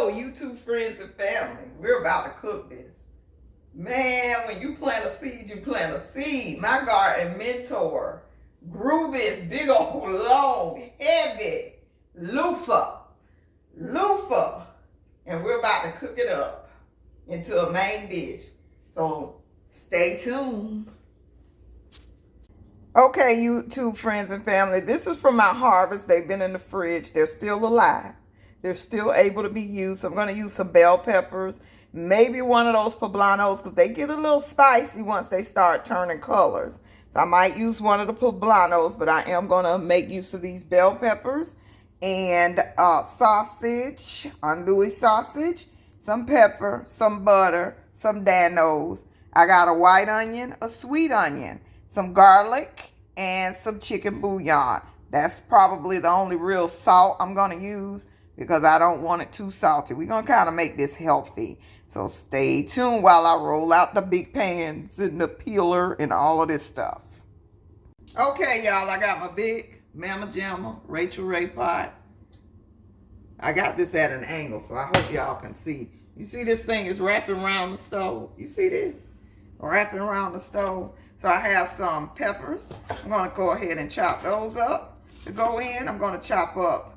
Hello, YouTube friends and family. We're about to cook this. Man, when you plant a seed, you plant a seed. My garden mentor grew this big old, long, heavy loofah. And we're about to cook it up into a main dish. So stay tuned. Okay, YouTube friends and family, this is from my harvest. They've been in the fridge. They're still alive. They're still able to be used. So I'm going to use some bell peppers, maybe one of those poblanos, because they get a little spicy once they start turning colors. So I might use one of the poblanos, but I am going to make use of these bell peppers and sausage, andouille sausage, some pepper, some butter, some danos. I got a white onion, a sweet onion, some garlic, and some chicken bouillon. That's probably the only real salt I'm going to use because I don't want it too salty. We're going to kind of make this healthy. So stay tuned while I roll out the big pans and the peeler and all of this stuff. Okay, y'all, I got my big Mama Jamma Rachel Ray pot. I got this at an angle, so I hope y'all can see. You see this thing is wrapping around the stove? You see this? Wrapping around the stove. So I have some peppers. I'm going to go ahead and chop those up to go in. I'm going to chop up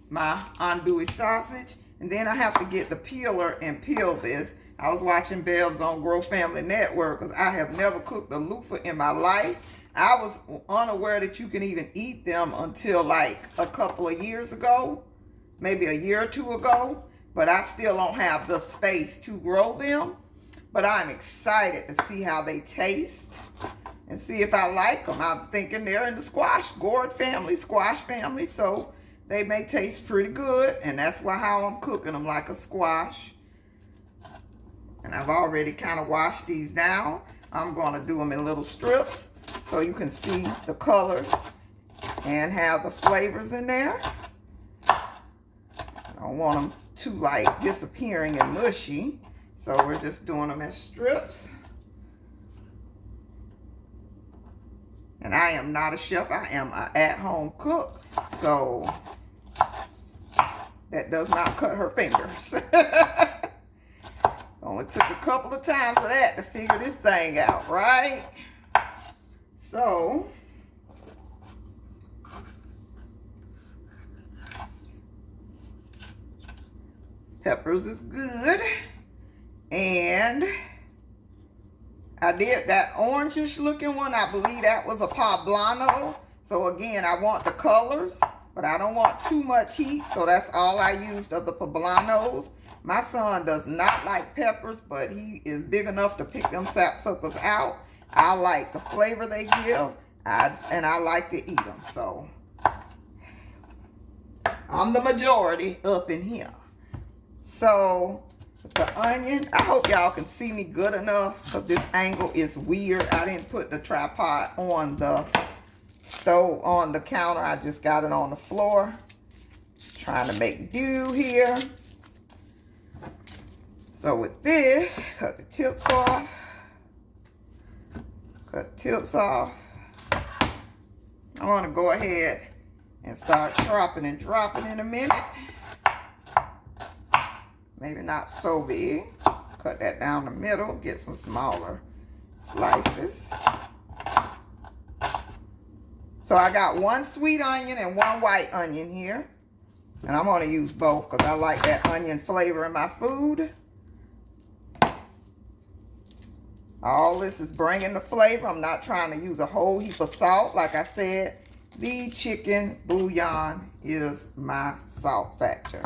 my andouille sausage. And then I have to get the peeler and peel this. I was watching Bev's on Grow Family Network because I have never cooked a loofah in my life. I was unaware that you can even eat them until like a couple of years ago. Maybe a year or two ago. But I still don't have the space to grow them. But I'm excited to see how they taste and see if I like them. I'm thinking they're in the gourd family, squash family, so they may taste pretty good, and that's how I'm cooking them, like a squash. And I've already kind of washed these down. I'm going to do them in little strips so you can see the colors and have the flavors in there. I don't want them too like disappearing and mushy. So we're just doing them as strips. And I am not a chef. I am an at-home cook. So that does not cut her fingers. Only took a couple of times of that to figure this thing out, right? So peppers is good. And I did that orangish looking one. I believe that was a poblano. So again, I want the colors, but I don't want too much heat. So that's all I used of the poblanos. My son does not like peppers, but he is big enough to pick them sapsuckers out. I like the flavor they give, and I like to eat them. So I'm the majority up in here. So the onion, I hope y'all can see me good enough because this angle is weird. I didn't put the tripod on the stove, on the counter. I just got it on the floor. Trying to make do here. So with this, cut the tips off. Cut the tips off. I'm going to go ahead and start chopping and dropping in a minute. Maybe not so big. Cut that down the middle. Get some smaller slices. So I got one sweet onion and one white onion here. And I'm going to use both because I like that onion flavor in my food. All this is bringing the flavor. I'm not trying to use a whole heap of salt. Like I said, the chicken bouillon is my salt factor.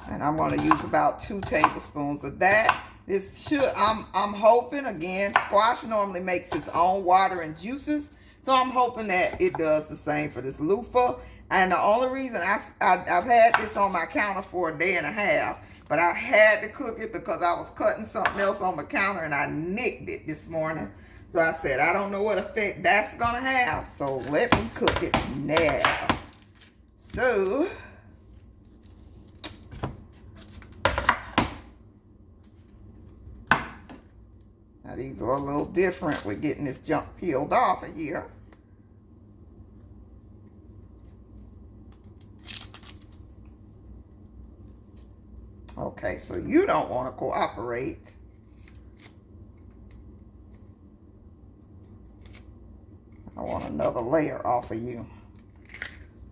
And I'm going to use about 2 tablespoons of that. This should, I'm hoping, again, squash normally makes its own water and juices. So I'm hoping that it does the same for this loofah. And the only reason I've had this on my counter for a day and a half, but I had to cook it because I was cutting something else on my counter and I nicked it this morning. So I said, I don't know what effect that's going to have. So let me cook it now. So now these are a little different with getting this junk peeled off of here. Okay, so you don't want to cooperate. I want another layer off of you.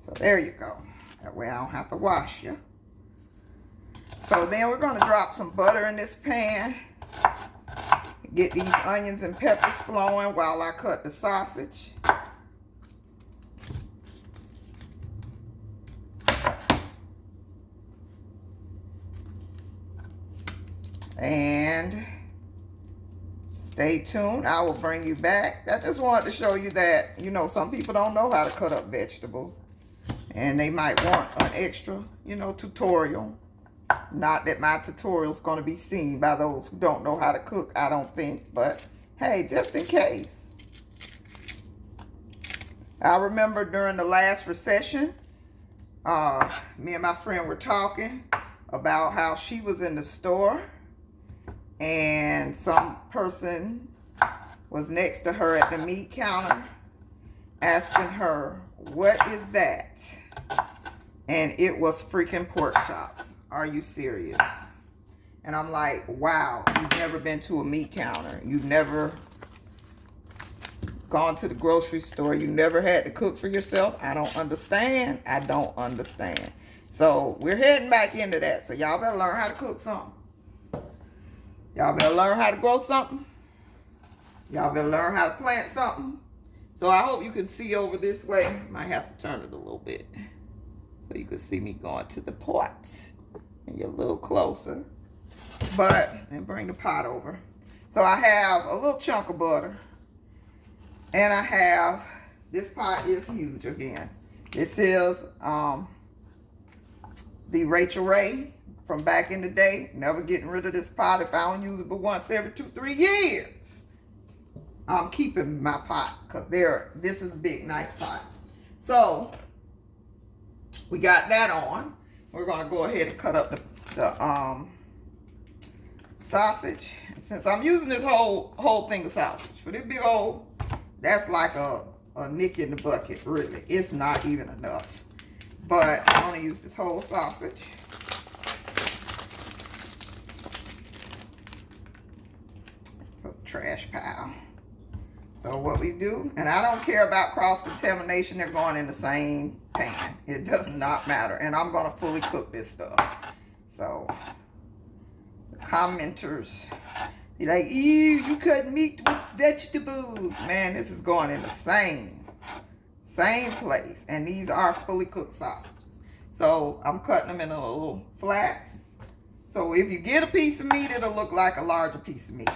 So there you go. That way I don't have to wash you. So then we're going to drop some butter in this pan. Get these onions and peppers flowing while I cut the sausage. And stay tuned. I will bring you back. I just wanted to show you that, you know, some people don't know how to cut up vegetables. And they might want an extra, you know, tutorial. Not that my tutorial is going to be seen by those who don't know how to cook, I don't think. But, hey, just in case. I remember during the last recession, me and my friend were talking about how she was in the store. And some person was next to her at the meat counter asking her, "What is that?" And it was freaking pork chops. Are you serious? And I'm like, wow, you've never been to a meat counter. You've never gone to the grocery store. You never had to cook for yourself. I don't understand. I don't understand. So we're heading back into that. So y'all better learn how to cook something. Y'all better learn how to grow something. Y'all better learn how to plant something. So I hope you can see over this way. Might have to turn it a little bit so you can see me going to the pot. And you're a little closer. And bring the pot over. So I have a little chunk of butter. And I have, this pot is huge again. This is the Rachel Ray from back in the day. Never getting rid of this pot. If I don't use it but once every 2-3 years, I'm keeping my pot because this is a big, nice pot. So we got that on. We're gonna go ahead and cut up the sausage. And since I'm using this whole thing of sausage for this big old, that's like a nick in the bucket, really. It's not even enough. But I'm gonna use this whole sausage. Trash pile. So what we do, and I don't care about cross-contamination, they're going in the same pan. It does not matter. And I'm going to fully cook this stuff. So the commenters be like, ew, you cut meat with vegetables. Man, this is going in the same place. And these are fully cooked sausages. So I'm cutting them in a little flats. So if you get a piece of meat, it'll look like a larger piece of meat.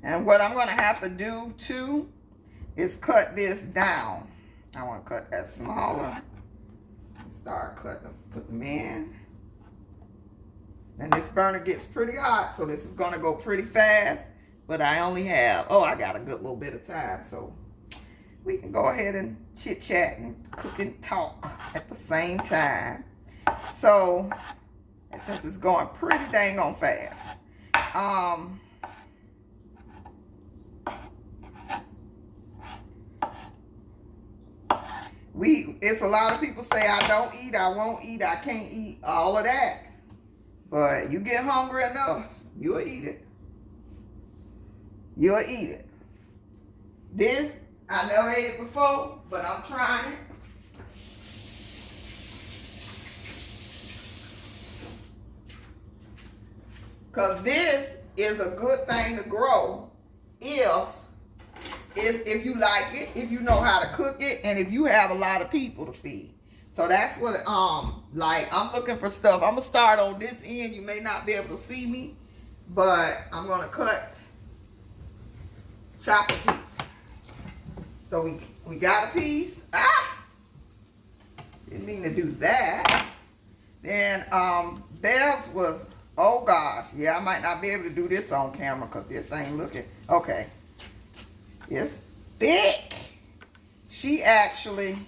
And what I'm going to have to do, too, is cut this down. I want to cut that smaller. Start cutting, put them in. And this burner gets pretty hot, so this is going to go pretty fast. But I only have, I got a good little bit of time, so we can go ahead and chit-chat and cook and talk at the same time. So, since it's going pretty dang on fast, it's a lot of people say, I don't eat, I won't eat, I can't eat, all of that. But you get hungry enough, you'll eat it. You'll eat it. This, I never ate it before, but I'm trying it. Because this is a good thing to grow if you like it, if you know how to cook it, and if you have a lot of people to feed. So that's what, like, I'm looking for stuff. I'm going to start on this end. You may not be able to see me, but I'm going to chop a piece. So we got a piece. Didn't mean to do that. Then, Bev's was, oh gosh, yeah, I might not be able to do this on camera because this ain't looking, okay. It's thick. She actually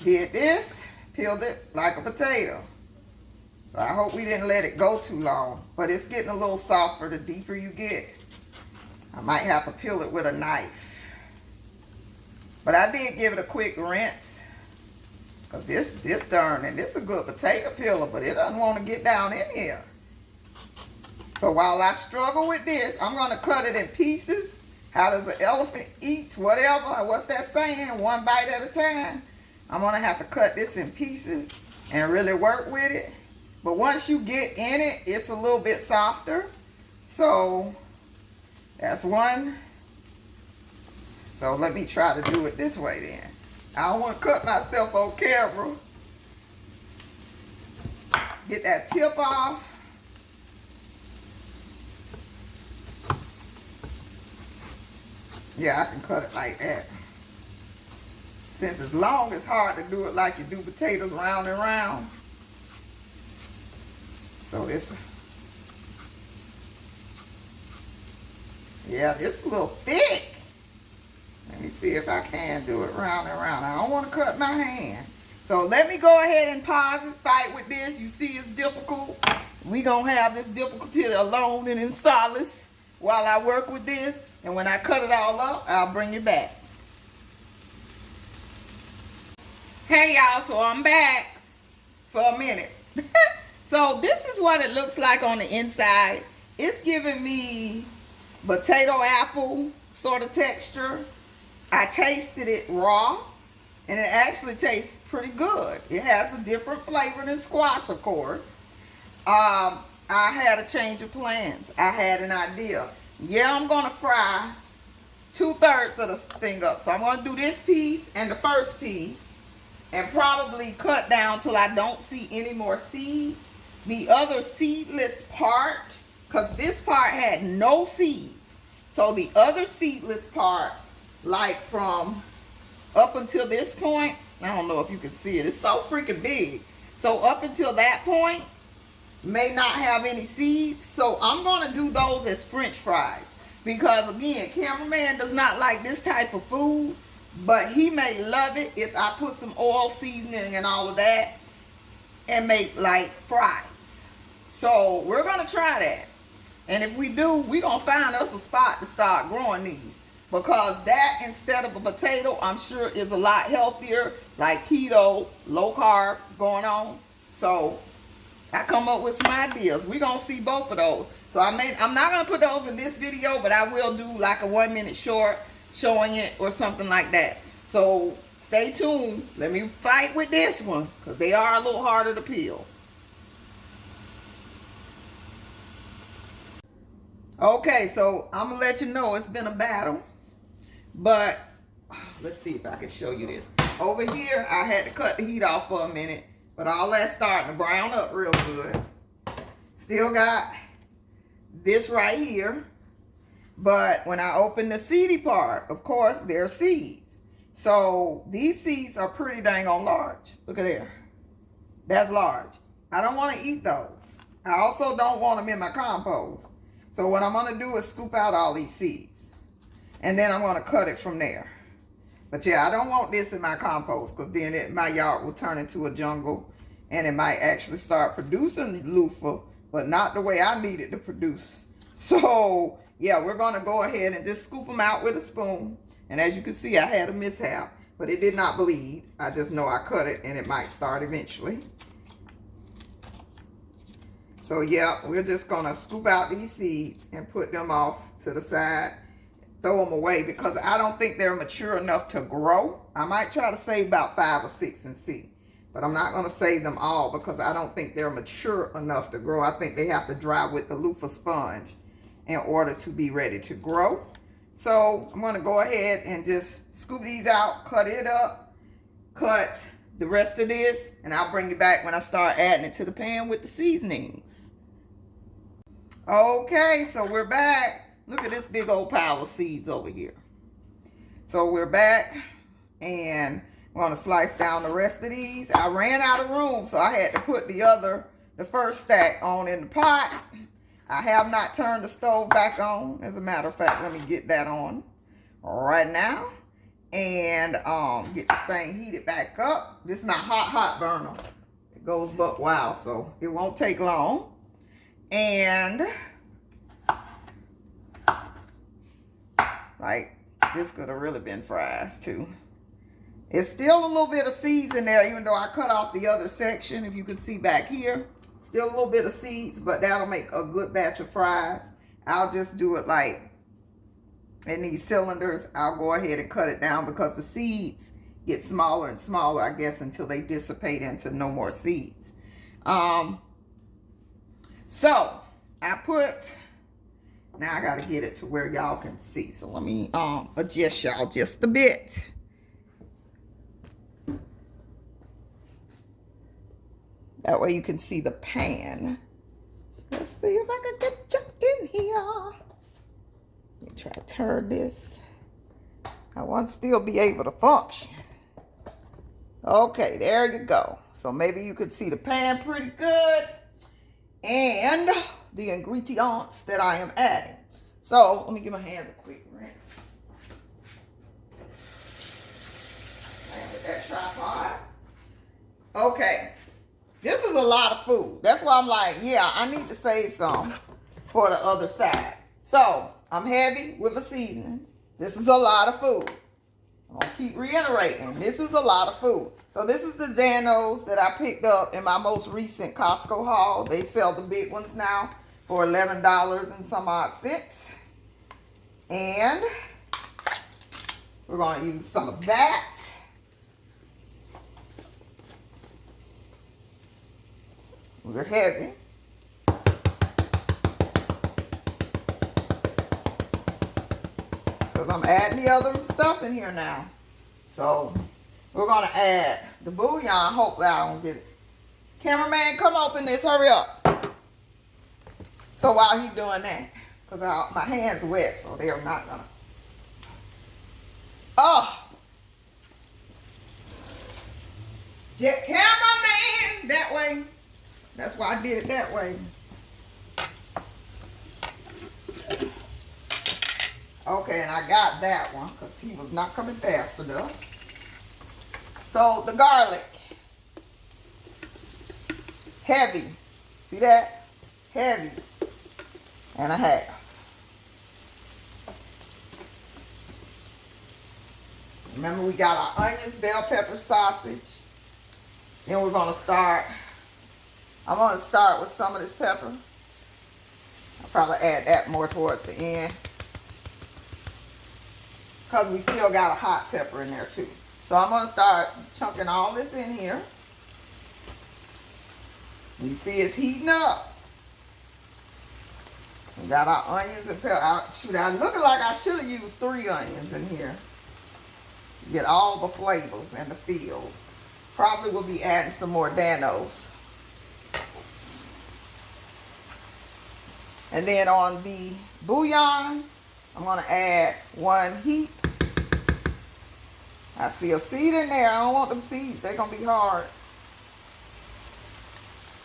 did this, peeled it like a potato. So I hope we didn't let it go too long. But it's getting a little softer the deeper you get. I might have to peel it with a knife. But I did give it a quick rinse. Because this darn, and this is a good potato peeler, but it doesn't want to get down in here. So while I struggle with this, I'm going to cut it in pieces. How does an elephant eat? Whatever. What's that saying? One bite at a time. I'm going to have to cut this in pieces and really work with it. But once you get in it, it's a little bit softer. So that's one. So let me try to do it this way then. I don't want to cut myself on camera. Get that tip off. Yeah, I can cut it like that. Since it's long, it's hard to do it like you do potatoes round and round. So this, yeah, this is a little thick. Let me see if I can do it round and round. I don't want to cut my hand. So let me go ahead and pause and fight with this. You see it's difficult. We gonna have this difficulty alone and in solace while I work with this. And when I cut it all up, I'll bring you back. Hey y'all, so I'm back for a minute. So this is what it looks like on the inside. It's giving me potato apple sort of texture. I tasted it raw, and it actually tastes pretty good. It has a different flavor than squash, of course. I had a change of plans. I had an idea. Yeah, I'm going to fry 2/3 of the thing up. So I'm going to do this piece and the first piece, and probably cut down till I don't see any more seeds. The other seedless part, because this part had no seeds. So the other seedless part, like from up until this point, I don't know if you can see it. It's so freaking big. So up until that point, may not have any seeds. So I'm going to do those as French fries. Because again, cameraman does not like this type of food. But he may love it if I put some oil seasoning and all of that and make like fries. So we're going to try that. And if we do, we're going to find us a spot to start growing these. Because that, instead of a potato, I'm sure is a lot healthier. Like keto, low carb going on. So I come up with some ideas. We're going to see both of those. So I'm not going to put those in this video, but I will do like a 1-minute short showing it or something like that. So stay tuned. Let me fight with this one because they are a little harder to peel. Okay, so I'm going to let you know it's been a battle. But let's see if I can show you this. Over here, I had to cut the heat off for a minute. But all that's starting to brown up real good. Still got this right here. But when I open the seedy part, of course, there's seeds. So these seeds are pretty dang on large. Look at there. That's large. I don't want to eat those. I also don't want them in my compost. So what I'm going to do is scoop out all these seeds. And then I'm going to cut it from there. But yeah, I don't want this in my compost because then my yard will turn into a jungle. And it might actually start producing loofah, but not the way I need it to produce. So yeah, we're going to go ahead and just scoop them out with a spoon. And as you can see, I had a mishap, but it did not bleed. I just know I cut it and it might start eventually. So yeah, we're just going to scoop out these seeds and put them off to the side. Throw them away because I don't think they're mature enough to grow. I might try to save about 5 or 6 and see. But I'm not going to save them all because I don't think they're mature enough to grow. I think they have to dry with the loofah sponge in order to be ready to grow. So I'm going to go ahead and just scoop these out, cut it up, cut the rest of this, and I'll bring you back when I start adding it to the pan with the seasonings. Okay, so we're back. Look at this big old pile of seeds over here. So we're back, and I'm going to slice down the rest of these. I ran out of room, so I had to put the first stack on in the pot. I have not turned the stove back on. As a matter of fact, let me get that on right now. And get this thing heated back up. This is my hot burner. It goes buck wild, so it won't take long. And like, this could have really been fries too. It's still a little bit of seeds in there, even though I cut off the other section. If you can see back here, still a little bit of seeds, but that'll make a good batch of fries. I'll just do it like in these cylinders. I'll go ahead and cut it down because the seeds get smaller and smaller, I guess, until they dissipate into no more seeds. So I put, now I got to get it to where y'all can see. So let me adjust y'all just a bit. That way you can see the pan. Let's see if I can get you in here. Let me try to turn this. I want to still be able to function. Okay, there you go. So maybe you could see the pan pretty good. And the ingredients that I am adding. So let me give my hands a quick rinse. And with that tripod. Okay. This is a lot of food. That's why I'm like, yeah, I need to save some for the other side. So I'm heavy with my seasonings. This is a lot of food. I'm going to keep reiterating. This is a lot of food. So this is the Danos that I picked up in my most recent Costco haul. They sell the big ones now for $11 and some odd cents. And we're going to use some of that. They're heavy. Because I'm adding the other stuff in here now. So we're going to add the bouillon. Hopefully I don't get it. Cameraman, come open this. Hurry up. So while he's doing that, because my hands are wet, so they're not going to. Oh. Cameraman, that way. That's why I did it that way. Okay, and I got that one because he was not coming fast enough. So the garlic. Heavy. See that? Heavy. And a half. Remember, we got our onions, bell pepper, sausage. Then we're going to start. I'm going to start with some of this pepper. I'll probably add that more towards the end. Because we still got a hot pepper in there too. So I'm going to start chunking all this in here. You see it's heating up. We got our onions and pepper. Shoot, I looking like I should have used 3 onions in here. Get all the flavors and the feels. Probably will be adding some more Danos. And then on the bouillon, I'm going to add 1 heap. I see a seed in there. I don't want them seeds. They're going to be hard.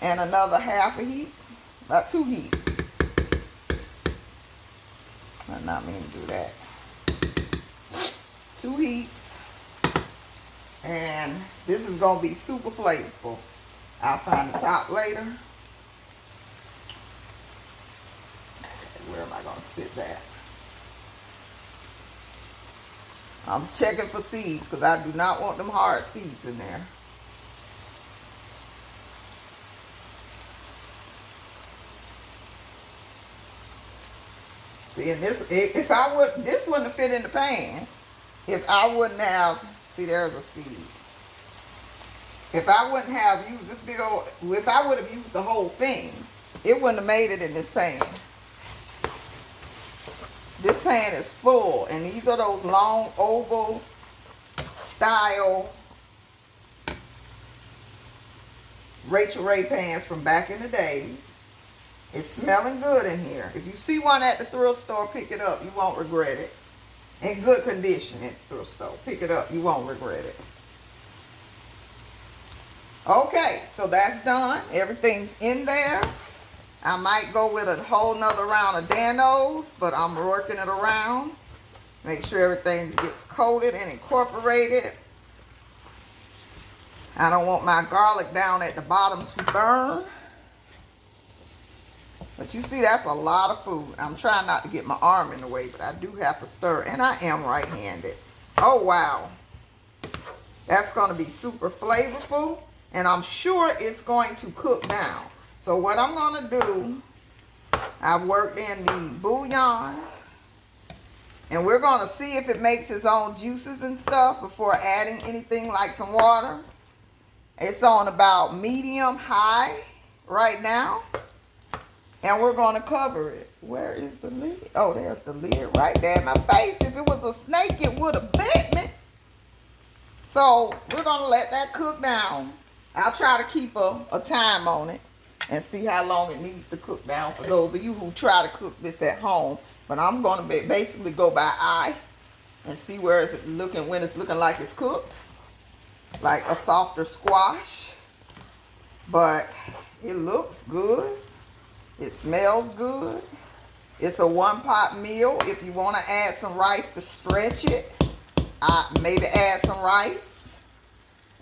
And another half a heap. About 2 heaps. I did not mean to do that. 2 heaps. And this is going to be super flavorful. I'll find the top later. Where am I going to sit that? I'm checking for seeds because I do not want them hard seeds in there. See, and this, if I would, this wouldn't have fit in the pan if I wouldn't have, see, there's a seed. If I wouldn't have used this big old, if I would have used the whole thing, it wouldn't have made it in this pan. This pan is full, and these are those long oval style Rachel Ray pans from back in the days. It's smelling good in here. If you see one at the thrift store, pick it up. You won't regret it. In good condition at the thrift store. Pick it up. You won't regret it. Okay, so that's done. Everything's in there. I might go with a whole nother round of Danos, but I'm working it around. Make sure everything gets coated and incorporated. I don't want my garlic down at the bottom to burn. But you see, that's a lot of food. I'm trying not to get my arm in the way, but I do have to stir. And I am right-handed. Oh, wow. That's going to be super flavorful, and I'm sure it's going to cook down. So what I'm going to do, I've worked in the bouillon, and we're going to see if it makes its own juices and stuff before adding anything like some water. It's on about medium high right now, and we're going to cover it. Where is the lid? Oh, there's the lid right there in my face. If it was a snake, it would have bit me. So we're going to let that cook down. I'll try to keep a time on it and see how long it needs to cook down for those of you who try to cook this at home. But I'm going to basically go by eye and see where it's looking, when it's looking like it's cooked. Like a softer squash. But it looks good. It smells good. It's a 1-pot meal. If you want to add some rice to stretch it, maybe add some rice.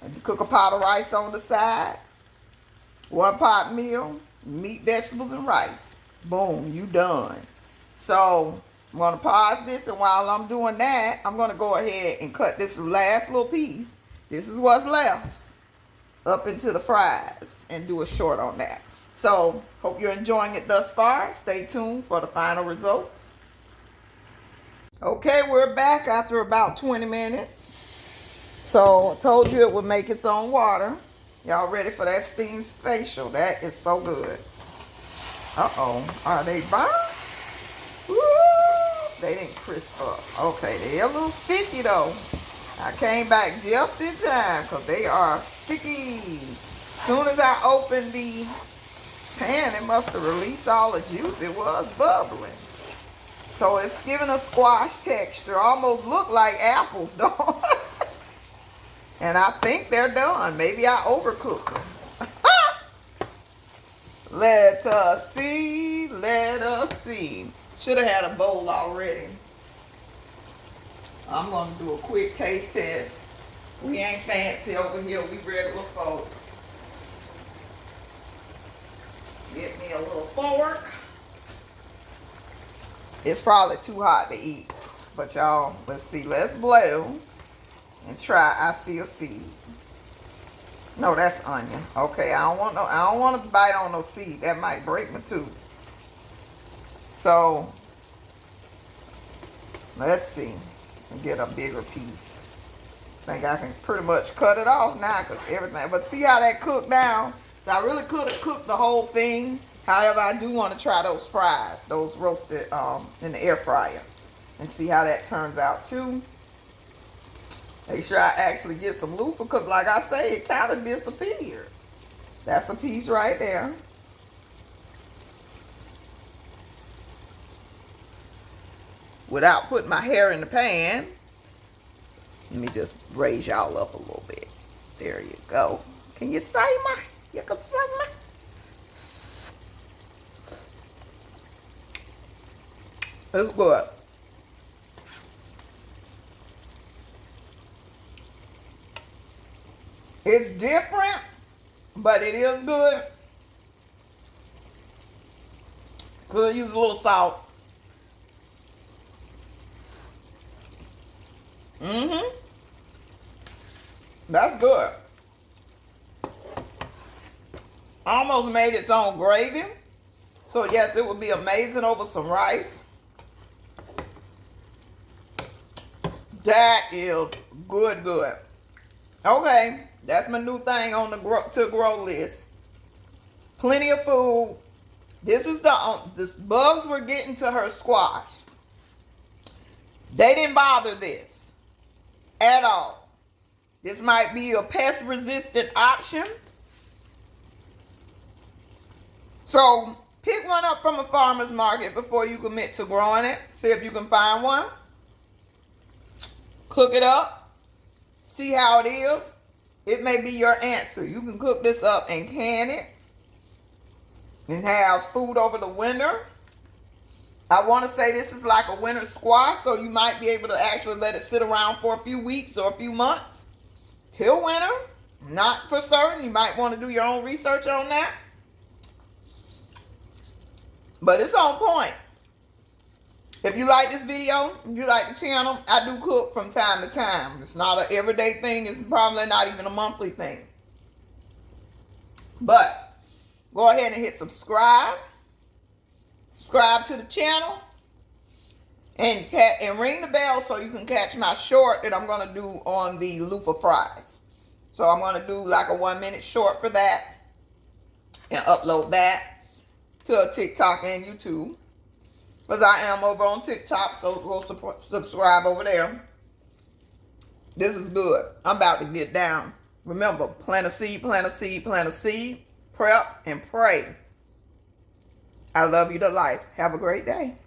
And cook a pot of rice on the side. 1-pot meal, meat, vegetables, and rice. Boom, you done. So I'm going to pause this, and while I'm doing that, I'm going to go ahead and cut this last little piece. This is what's left up into the fries, and do a short on that. So hope you're enjoying it thus far. Stay tuned for the final results. Okay, we're back after about 20 minutes. So I told you it would make its own water. Y'all ready for that steamed facial? That is so good. Uh-oh. Are they burnt? Woo! They didn't crisp up. Okay, they're a little sticky though. I came back just in time because they are sticky. As soon as I opened the pan, it must have released all the juice. It was bubbling. So it's giving a squash texture. Almost look like apples, though. And I think they're done. Maybe I overcooked them. Let us see. Let us see. Should have had a bowl already. I'm going to do a quick taste test. We ain't fancy over here. We regular folk. Get me a little fork. It's probably too hot to eat. But y'all, let's see. Let's blow and try. I see a seed. No, that's onion. Okay, I don't want to bite on no seed. That might break my tooth. So let's see. Get a bigger piece. I think I can pretty much cut it off now because everything. But see how that cooked down? So I really could have cooked the whole thing. However, I do want to try those fries, those roasted in the air fryer, and see how that turns out too. Make sure I actually get some loofah because, like I say, it kind of disappeared. That's a piece right there. Without putting my hair in the pan, let me just raise y'all up a little bit. There you go. Can you say my? You can say my. It's good. It's different, but it is good. Could use a little salt. That's good. Almost made its own gravy. So yes, it would be amazing over some rice. That is good, good. Okay, that's my new thing on the to grow list. Plenty of food. This is the bugs were getting to her squash. They didn't bother this at all. This might be a pest-resistant option. So pick one up from a farmer's market before you commit to growing it. See if you can find one. Cook it up. See how it is. It may be your answer. You can cook this up and can it and have food over the winter. I want to say this is like a winter squash, so you might be able to actually let it sit around for a few weeks or a few months till winter. Not for certain. You might want to do your own research on that. But it's on point. If you like this video, if you like the channel, I do cook from time to time. It's not an everyday thing. It's probably not even a monthly thing. But go ahead and hit subscribe. Subscribe to the channel. And ring the bell so you can catch my short that I'm going to do on the loofah fries. So I'm going to do like a 1-minute short for that. And upload that to TikTok and YouTube. Because I am over on TikTok, so go subscribe over there. This is good. I'm about to get down. Remember, plant a seed, plant a seed, plant a seed. Prep and pray. I love you to life. Have a great day.